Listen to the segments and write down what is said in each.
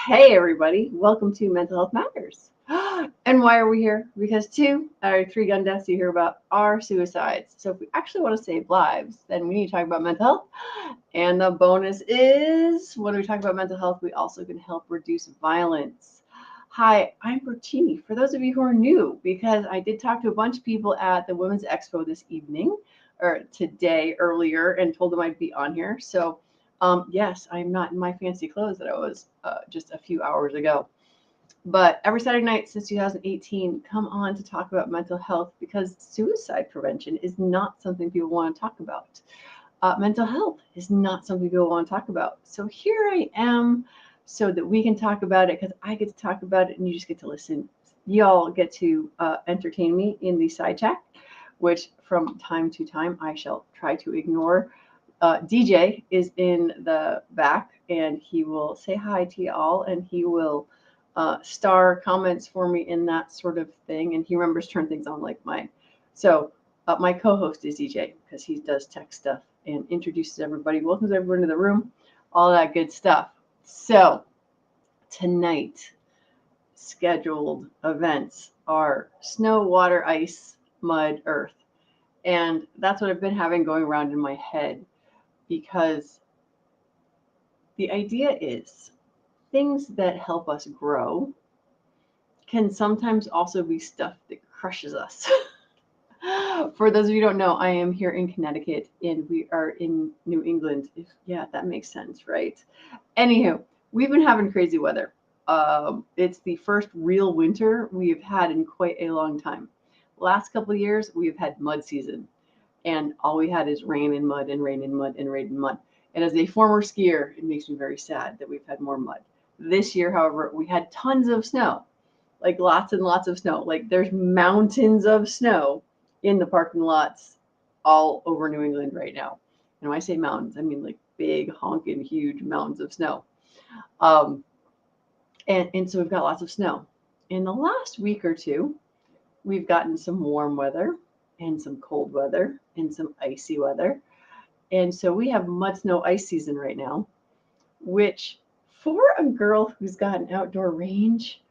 Hey, everybody. Welcome to Mental Health Matters. And why are we here? Because two out of three gun deaths you hear about are suicides. So if we actually want to save lives, then we need to talk about mental health. And the bonus is when we talk about mental health, we also can help reduce violence. Hi, I'm Bertini. For those of you who are new, because I did talk to a bunch of people at the Women's Expo this evening, or today earlier, and told them I'd be on here. So yes, I'm not in my fancy clothes that I was just a few hours ago. But every Saturday night since 2018, come on to talk about mental health because suicide prevention is not something people want to talk about. Mental health is not something people want to talk about. So here I am so that we can talk about it because I get to talk about it and you just get to listen. Y'all get to entertain me in the side chat, which from time to time I shall try to ignore. DJ is in the back and he will say hi to y'all and he will star comments for me in that sort of thing. And he remembers to turn things on like mine. So my co-host is DJ because he does tech stuff and introduces everybody, welcomes everyone to the room, all that good stuff. So tonight, scheduled events are snow, water, ice, mud, earth. And that's what I've been having going around in my head. Because the idea is things that help us grow can sometimes also be stuff that crushes us. For those of you who don't know, I am here in Connecticut and we are in New England. Yeah, that makes sense, right? Anywho, we've been having crazy weather. It's the first real winter we've had in quite a long time. Last couple of years, we've had mud season. And all we had is rain and mud and rain and mud and rain and mud. And as a former skier, it makes me very sad that we've had more mud. This year, however, we had tons of snow, like lots and lots of snow. Like there's mountains of snow in the parking lots all over New England right now. And when I say mountains, I mean like big, honking, huge mountains of snow. And so we've got lots of snow. In the last week or two, we've gotten some warm weather and some cold weather and some icy weather. And so we have mud, snow, ice season right now, which for a girl who's got an outdoor range,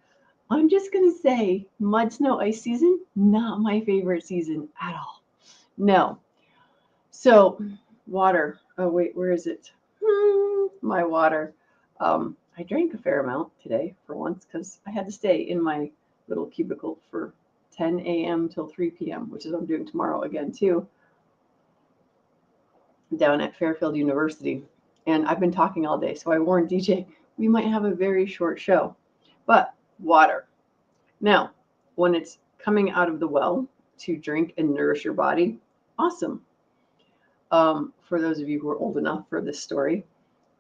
I'm just going to say mud, snow, ice season, not my favorite season at all. No. So water. Oh, wait, where is it? My water. I drank a fair amount today for once because I had to stay in my little cubicle for 10 a.m. till 3 p.m., which is what I'm doing tomorrow again, too, down at Fairfield University. And I've been talking all day, so I warned DJ, we might have a very short show. But water. Now, when it's coming out of the well to drink and nourish your body, awesome. For those of you who are old enough for this story,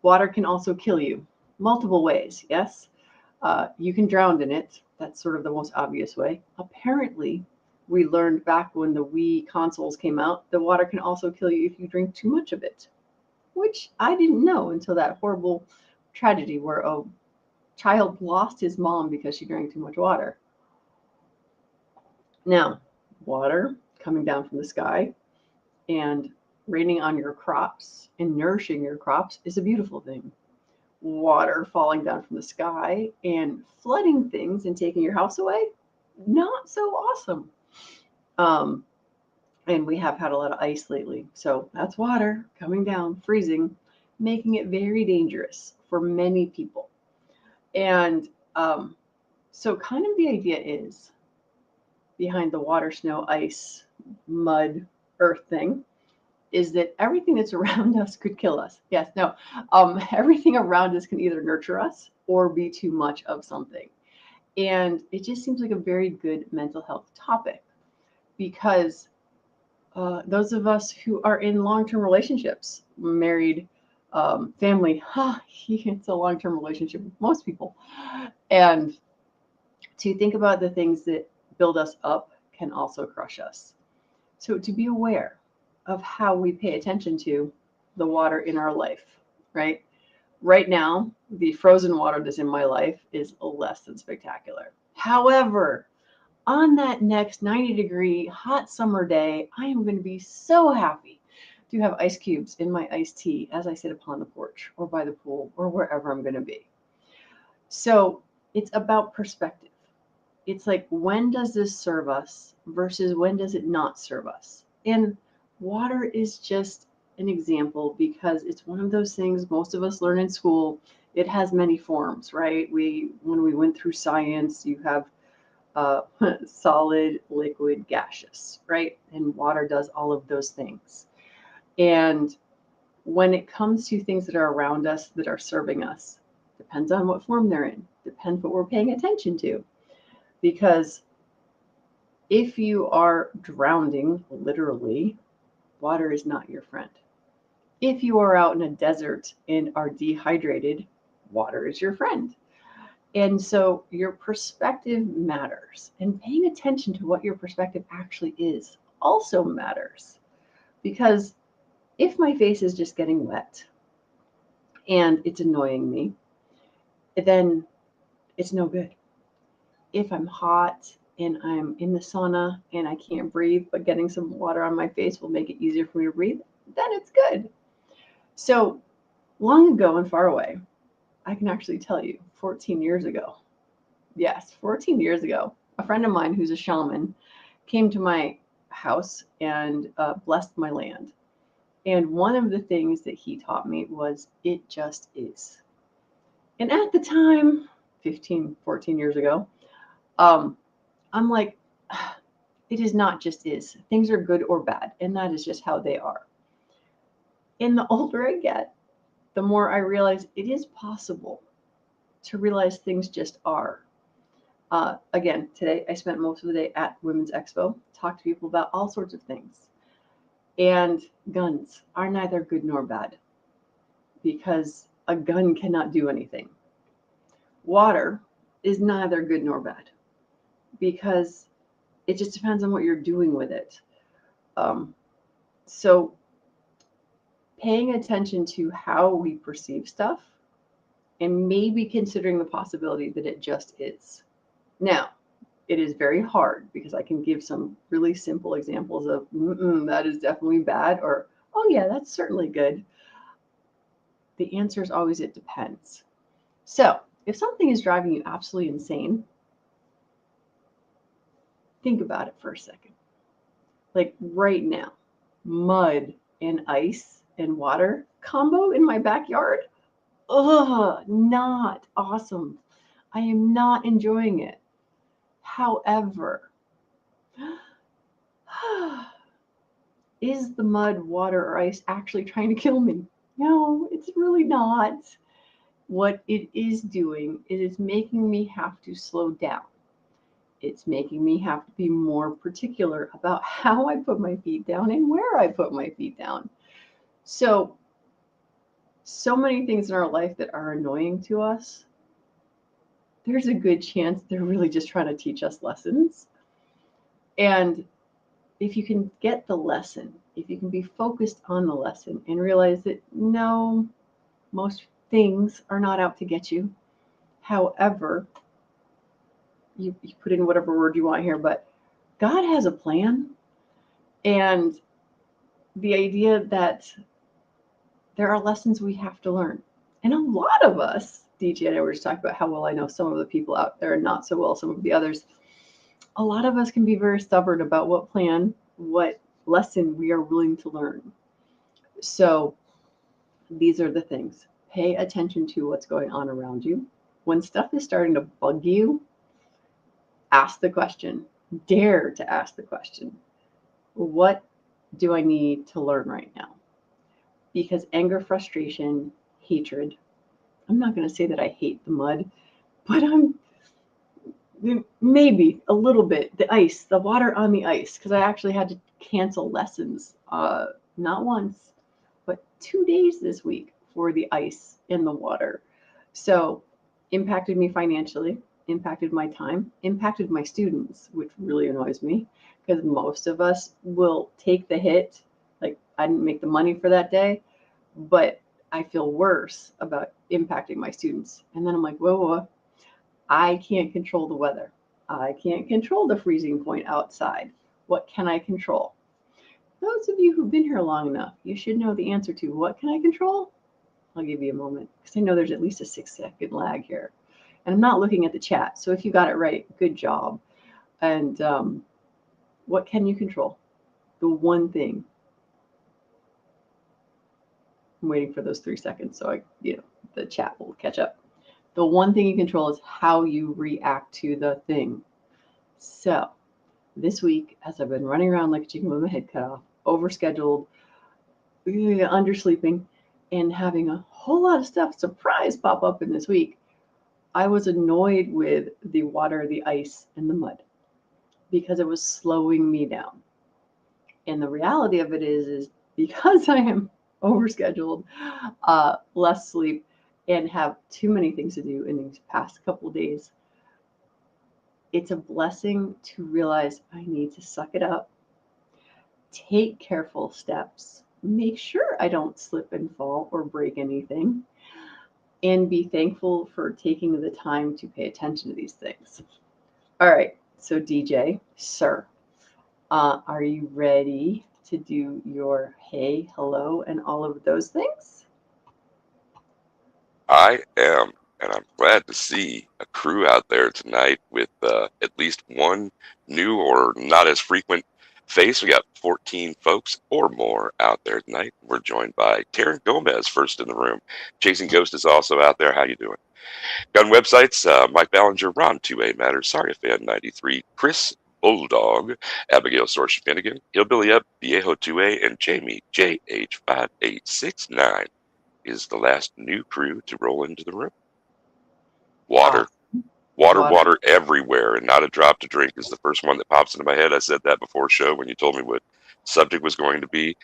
water can also kill you multiple ways, yes? You can drown in it. That's sort of the most obvious way. Apparently, we learned back when the Wii consoles came out, the water can also kill you if you drink too much of it, which I didn't know until that horrible tragedy where a child lost his mom because she drank too much water. Now, water coming down from the sky and raining on your crops and nourishing your crops is a beautiful thing. Water falling down from the sky and flooding things and taking your house away, not so awesome. And we have had a lot of ice lately. So that's water coming down, freezing, making it very dangerous for many people. And so kind of the idea is behind the water, snow, ice, mud, earth thing is that everything that's around us could kill us. Yes, no, everything around us can either nurture us or be too much of something. And it just seems like a very good mental health topic because those of us who are in long-term relationships, married, family, it's a long-term relationship with most people. And to think about the things that build us up can also crush us. So to be aware of how we pay attention to the water in our life, right? Right now, the frozen water that's in my life is less than spectacular. However, on that next 90-degree hot summer day, I am going to be so happy to have ice cubes in my iced tea as I sit upon the porch or by the pool or wherever I'm going to be. So it's about perspective. It's like, when does this serve us versus when does it not serve us? And water is just an example because it's one of those things most of us learn in school. It has many forms, right? When we went through science, you have solid, liquid, gaseous, right? And water does all of those things. And when it comes to things that are around us that are serving us, depends on what form they're in, depends what we're paying attention to. Because if you are drowning, literally, water is not your friend. If you are out in a desert and are dehydrated, water is your friend. And so your perspective matters. And paying attention to what your perspective actually is also matters. Because if my face is just getting wet and it's annoying me, then it's no good. If I'm hot and I'm in the sauna and I can't breathe, but getting some water on my face will make it easier for me to breathe, then it's good. So long ago and far away, I can actually tell you 14 years ago. Yes, 14 years ago, a friend of mine who's a shaman came to my house and blessed my land. And one of the things that he taught me was, it just is. And at the time, 15, 14 years ago, I'm like, it is not just is. Things are good or bad, and that is just how they are. And the older I get, the more I realize it is possible to realize things just are. Again, today I spent most of the day at Women's Expo, talked to people about all sorts of things. And guns are neither good nor bad because a gun cannot do anything. Water is neither good nor bad because it just depends on what you're doing with it. So paying attention to how we perceive stuff and maybe considering the possibility that it just is. Now, it is very hard because I can give some really simple examples of that is definitely bad, or oh yeah, that's certainly good. The answer is always it depends. So if something is driving you absolutely insane, think about it for a second. Like right now, mud and ice and water combo in my backyard. Ugh, not awesome. I am not enjoying it. However, is the mud, water, or ice actually trying to kill me? No, it's really not. What it is doing is it's making me have to slow down. It's making me have to be more particular about how I put my feet down and where I put my feet down. So many things in our life that are annoying to us, there's a good chance they're really just trying to teach us lessons. And if you can get the lesson, if you can be focused on the lesson and realize that no, most things are not out to get you. However, you put in whatever word you want here, but God has a plan. And the idea that there are lessons we have to learn. And a lot of us, DG and I were just talking about how well I know some of the people out there and not so well some of the others. A lot of us can be very stubborn about what plan, what lesson we are willing to learn. So these are the things. Pay attention to what's going on around you. When stuff is starting to bug you, ask the question. Dare to ask the question. What do I need to learn right now? Because anger, frustration, hatred, I'm not going to say that I hate the mud, but I'm maybe a little bit the ice, the water on the ice, because I actually had to cancel lessons, not once, but 2 days this week for the ice in the water. So, impacted me financially, impacted my time, impacted my students, which really annoys me because most of us will take the hit. Like, I didn't make the money for that day, but I feel worse about impacting my students. And then I'm like, whoa, whoa, I can't control the weather. I can't control the freezing point outside. What can I control? Those of you who've been here long enough, you should know the answer to what can I control? I'll give you a moment because I know there's at least a 6-second lag here. And I'm not looking at the chat. So if you got it right, good job. And what can you control? The one thing. I'm waiting for those 3 seconds so the chat will catch up. The one thing you control is how you react to the thing. So this week, as I've been running around like a chicken with my head cut off, overscheduled, undersleeping, and having a whole lot of stuff surprise pop up in this week, I was annoyed with the water, the ice, and the mud because it was slowing me down. And the reality of it is because I am overscheduled, less sleep, and have too many things to do in these past couple of days, it's a blessing to realize I need to suck it up, take careful steps, make sure I don't slip and fall or break anything, and be thankful for taking the time to pay attention to these things. All right, so DJ, sir, are you ready to do your hey, hello, and all of those things? I am, and I'm glad to see a crew out there tonight with at least one new or not as frequent face. We got 14 folks or more out there tonight. We're joined by Taryn Gomez, first in the room. Chasing Ghost is also out there. How you doing? Gun websites, Mike Ballinger, Ron 2A Matters, Sorry Fan 93, Chris Bulldog, Abigail Sorsh Finnegan, Hillbilly Up, Viejo 2A, and Jamie JH5869 is the last new crew to roll into the room. Water. Water everywhere, and not a drop to drink is the first one that pops into my head. I said that before show when you told me what subject was going to be.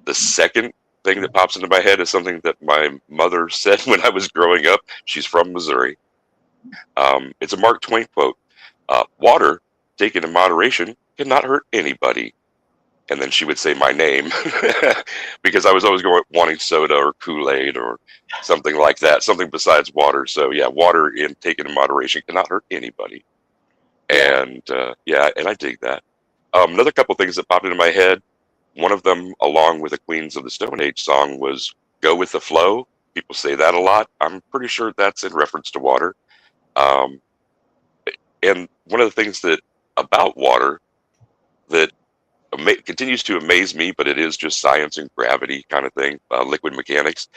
The second thing that pops into my head is something that my mother said when I was growing up. She's from Missouri. It's a Mark Twain quote. Water, taken in moderation, cannot hurt anybody. And then she would say my name because I was always wanting soda or Kool-Aid or something like that, something besides water. So yeah, water taken in moderation cannot hurt anybody. Yeah. And and I dig that. Another couple things that popped into my head. One of them, along with a Queens of the Stone Age song, was "Go with the Flow." People say that a lot. I'm pretty sure that's in reference to water. And one of the things that about water that continues to amaze me, but it is just science and gravity kind of thing, liquid mechanics.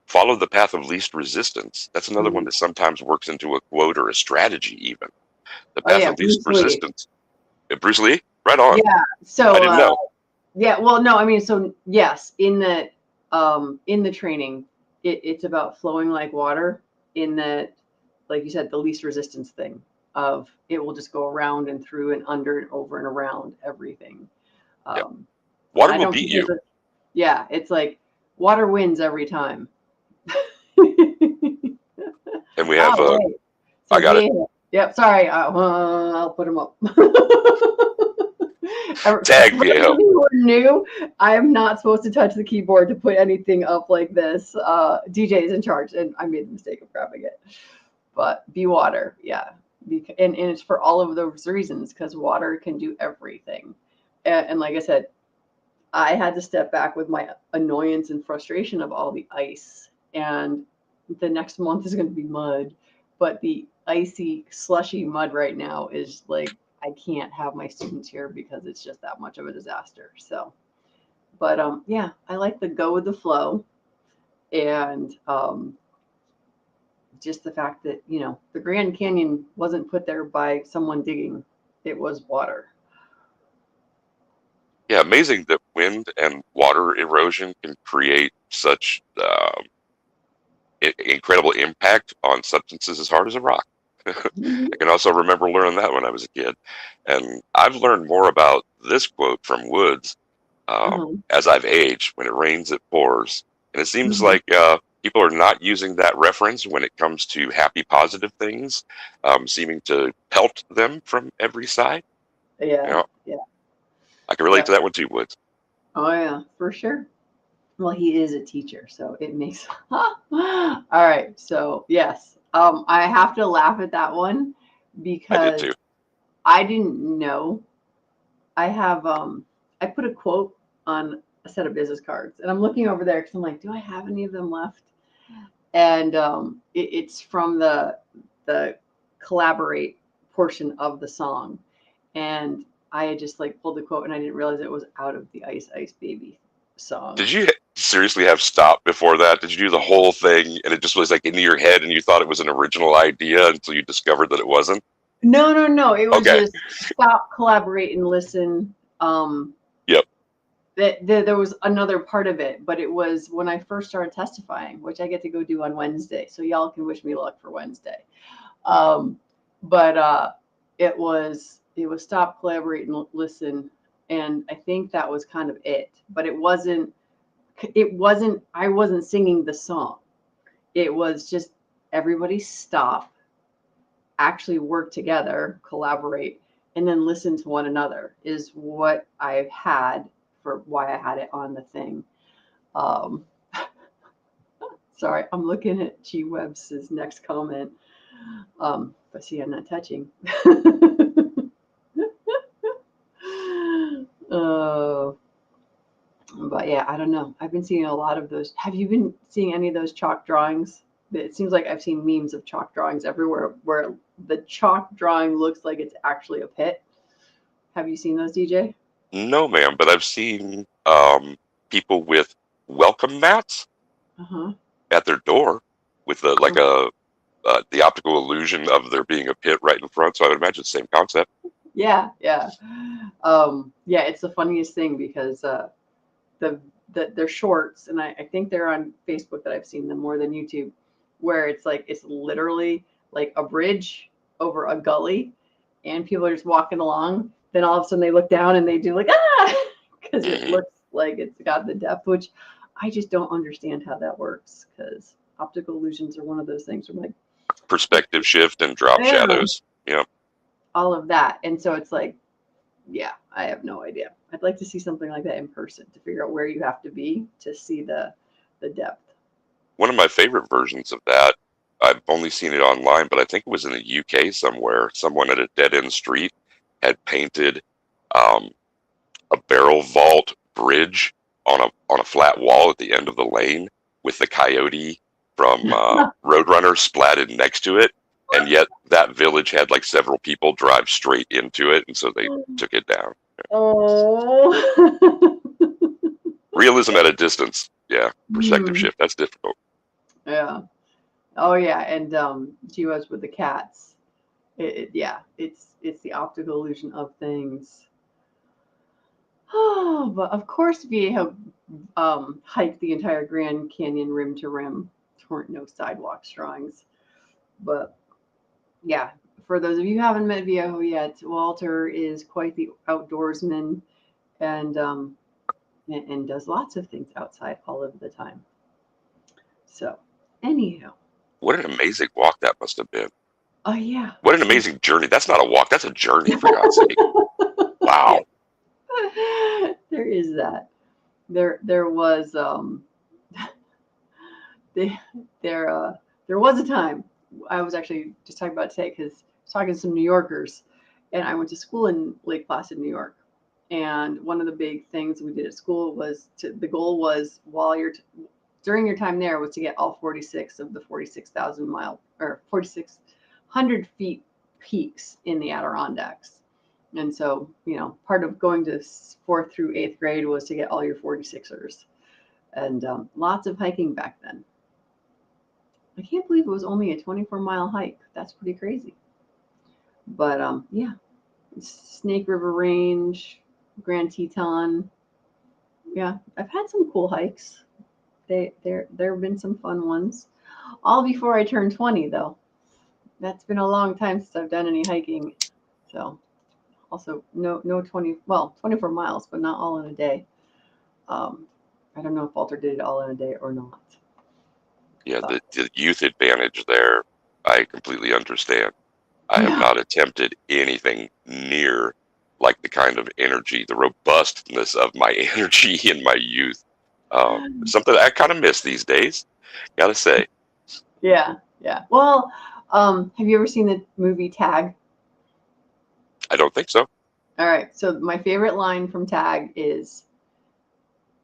Follow the path of least resistance. That's another one that sometimes works into a quote or a strategy even. The path of least resistance. Bruce Lee? Right on. Yeah. So I didn't know. Yeah, well, no, I mean, so yes, in the training, it's about flowing like water in that, like you said, the least resistance thing of it will just go around and through and under and over and around everything. Water will beat you. Yeah, it's like water wins every time. And we have, I got it. Yep, sorry, I'll put them up. Tag Viejo. For who are new, I am not supposed to touch the keyboard to put anything up like this. DJ is in charge, and I made the mistake of grabbing it. But be water, yeah. And it's for all of those reasons, because water can do everything. And like I said, I had to step back with my annoyance and frustration of all the ice. And the next month is going to be mud. But the icy, slushy mud right now is like, I can't have my students here because it's just that much of a disaster. So, but yeah, I like the go with the flow, and just the fact that, you know, the Grand Canyon wasn't put there by someone digging; it was water. Yeah, amazing that wind and water erosion can create such incredible impact on substances as hard as a rock. I can also remember learning that when I was a kid. And I've learned more about this quote from Woods as I've aged. When it rains, it pours. And it seems Mhm. like people are not using that reference when it comes to happy, positive things, seeming to pelt them from every side. You Yeah, know, yeah, I can relate yeah. to that one too, Woods. Oh yeah, for sure. Well, he is a teacher, so it makes. All right, so yes, I have to laugh at that one I did because too. I didn't know. I have I put a quote on a set of business cards, and I'm looking over there because I'm like, do I have any of them left? And it's from the collaborate portion of the song, and I had just like pulled the quote, and I didn't realize it was out of the Ice Ice Baby song. Did you seriously have stop before that? Did you do the whole thing and it just was like into your head and you thought it was an original idea until you discovered that it wasn't? No, no, no. It was Okay. just stop, collaborate, and listen. Yep. There was another part of it, but it was when I first started testifying, which I get to go do on Wednesday. So y'all can wish me luck for Wednesday. Um, but it was stop, collaborate, and listen, and I think that was kind of it. But it wasn't. It wasn't. I wasn't singing the song. It was just everybody stop, actually work together, collaborate, and then listen to one another is what I had for why I had it on the thing. Um, sorry, I'm looking at G Webb's next comment. But see, I'm not touching. uh, but yeah, I don't know. I've been seeing a lot of those. Have you been seeing any of those chalk drawings? It seems like I've seen memes of chalk drawings everywhere where the chalk drawing looks like it's actually a pit. Have you seen those, DJ? No, ma'am, but I've seen people with welcome mats Uh-huh. at their door with the optical illusion of there being a pit right in front. So I would imagine the same concept. Yeah, yeah. Yeah, it's the funniest thing because the, they're shorts, and I think they're on Facebook that I've seen them more than YouTube, where it's like it's literally like a bridge over a gully, and people are just walking along. Then all of a sudden they look down and they do like because it Hmm. looks like it's got the depth, which I just don't understand how that works because optical illusions are one of those things where I'm like, Perspective shift and drop yeah, shadows. Yeah. all of that, and so it's like, yeah, I have no idea. I'd like to see something like that in person to figure out where you have to be to see the depth. One of my favorite versions of that, I've only seen it online, but I think it was in the UK somewhere. Someone at a dead end street had painted um, a barrel vault bridge on a flat wall at the end of the lane with the coyote from Roadrunner splatted next to it, and yet that village had like several people drive straight into it, and so they took it down. Oh. Realism at a distance, yeah. Perspective Hmm. shift, that's difficult. Yeah. Oh yeah, and she was with the cats. Yeah, it's the optical illusion of things. Oh, but of course we have hiked the entire Grand Canyon rim to rim. There weren't no sidewalk drawings, but yeah, for those of you who haven't met Viejo yet, Walter is quite the outdoorsman and and does lots of things outside all of the time. So, anyhow, What an amazing walk that must have been. oh yeah, What an yeah, amazing journey. That's not a walk, that's a journey, for God's sake. yeah. Wow. There is that. There was the, there there was a time I was actually just talking about today because I was talking to some New Yorkers, and I went to school in Lake Placid, New York. And one of the big things we did at school was the goal was while you're during your time there was to get all 46 of the 46,000 mile or 4,600 feet peaks in the Adirondacks. And so, part of going to fourth through eighth grade was to get all your 46ers, and lots of hiking back then. I can't believe it was only a 24-mile hike. That's pretty crazy. But yeah, Snake River Range, Grand Teton. Yeah, I've had some cool hikes. There have been some fun ones. All before I turned 20 though. That's been a long time since I've done any hiking. So also no 24 miles, but not all in a day. Um, I don't know if Walter did it all in a day or not. Yeah, the youth advantage there, I completely understand. I have Yeah. not attempted anything near like the kind of energy, the robustness of my energy in my youth. Something I kind of miss these days, gotta say. Yeah. Yeah. Well, have you ever seen the movie Tag? I don't think so. All right. So my favorite line from Tag is,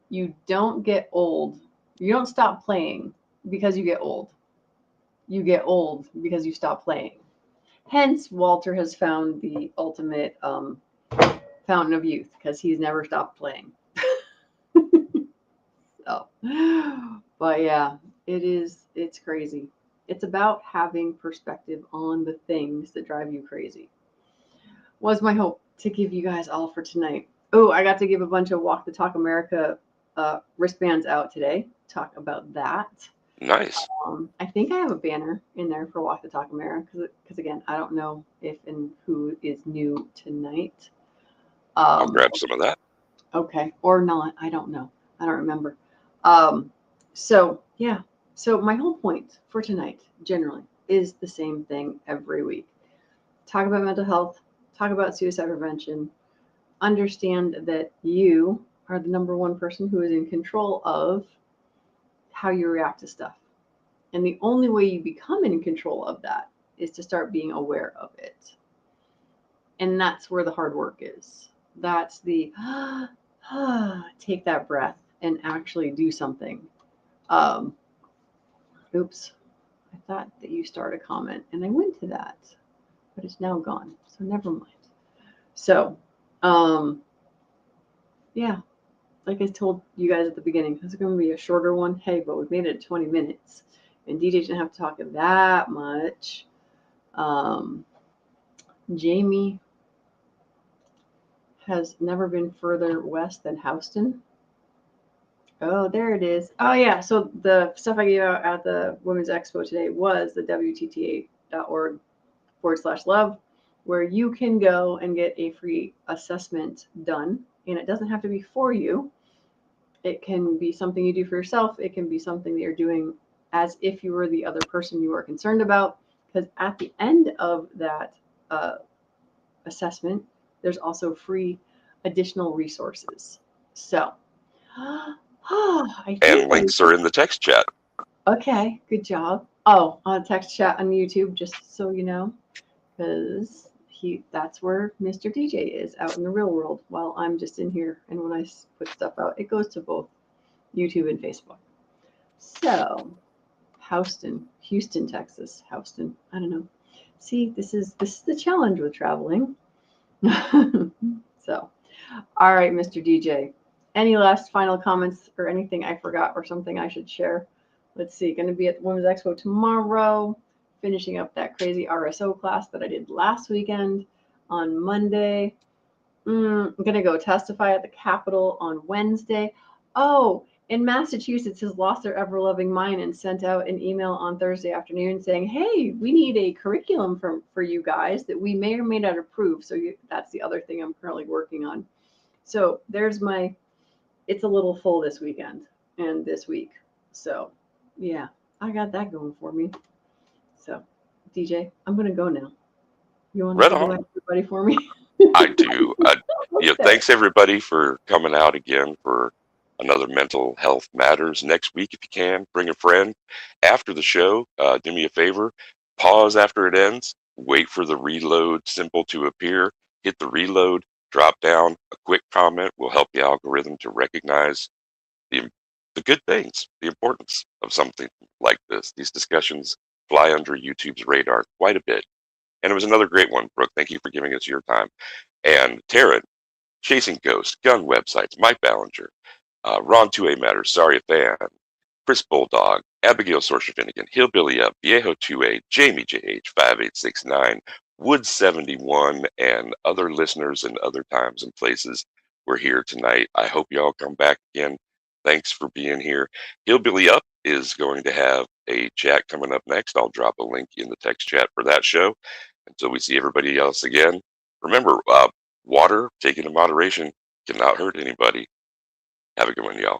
"You don't get old. You don't stop playing because you get old. You get old because you stop playing." Hence, Walter has found the ultimate fountain of youth because he's never stopped playing. So, but yeah, it's crazy. It's about having perspective on the things that drive you crazy. Was my hope to give you guys all for tonight. Oh, I got to give a bunch of Walk the Talk America wristbands out today. Talk about that. Nice. I think I have a banner in there for Walk the Talk America because again, I don't know if and who is new tonight. I'll grab some of that. Okay, or not. I don't know. I don't remember. Um, so yeah. So my whole point for tonight, generally, is the same thing every week. Talk about mental health. Talk about suicide prevention. Understand that you are the number one person who is in control of how you react to stuff. And the only way you become in control of that is to start being aware of it. And that's where the hard work is. That's the take that breath and actually do something. Um, oops, I thought that you started a comment and I went to that, but it's now gone. So never mind. So, yeah, like I told you guys at the beginning, this is going to be a shorter one. Hey, but we've made it 20 minutes. And DJ didn't have to talk that much. Jamie has never been further west than Houston. Oh, there it is. Oh, yeah. So the stuff I gave out at the Women's Expo today was the WTTA.org/love, where you can go and get a free assessment done. And it doesn't have to be for you. It can be something you do for yourself. It can be something that you're doing as if you were the other person you are concerned about. Because at the end of that assessment, there's also free additional resources. So, I And think links are in the text chat. okay, good job. Oh, on text chat on YouTube, just so you know, because that's where Mr. DJ is out in the real world while I'm just in here. And when I put stuff out, it goes to both YouTube and Facebook. So, Houston, Texas, Houston. I don't know. See, this is the challenge with traveling. So, all right, Mr. DJ. Any last final comments or anything I forgot or something I should share? Let's see. Going to be at the Women's Expo tomorrow. Finishing up that crazy RSO class that I did last weekend on Monday. I'm going to go testify at the Capitol on Wednesday. Oh, in Massachusetts has lost their ever-loving mind and sent out an email on Thursday afternoon saying, hey, we need a curriculum for you guys that we may or may not approve. So that's the other thing I'm currently working on. So there's it's a little full this weekend and this week. So yeah, I got that going for me. So DJ, I'm going to go now. You want to Right say on. goodbye to everybody for me? I do. Thanks everybody for coming out again for another Mental Health Matters. Next week, if you can, bring a friend. After the show, do me a favor, pause after it ends, wait for the reload symbol to appear, hit the reload, drop down. A quick comment will help the algorithm to recognize the good things, the importance of something like this. These discussions fly under YouTube's radar quite a bit. And it was another great one, Brooke. Thank you for giving us your time. And Taryn, Chasing Ghosts, Gun Websites, Mike Ballinger, Ron 2A Matters, Sorry a Fan, Chris Bulldog, Abigail Sorsha Finnegan, Hillbilly Up, Viejo 2A, Jamie JH 5869, Wood 71, and other listeners in other times and places were here tonight. I hope you all come back again. Thanks for being here. Hillbilly Up is going to have a chat coming up next. I'll drop a link in the text chat for that show. Until we see everybody else again, remember, water taken in moderation cannot hurt anybody. Have a good one, y'all.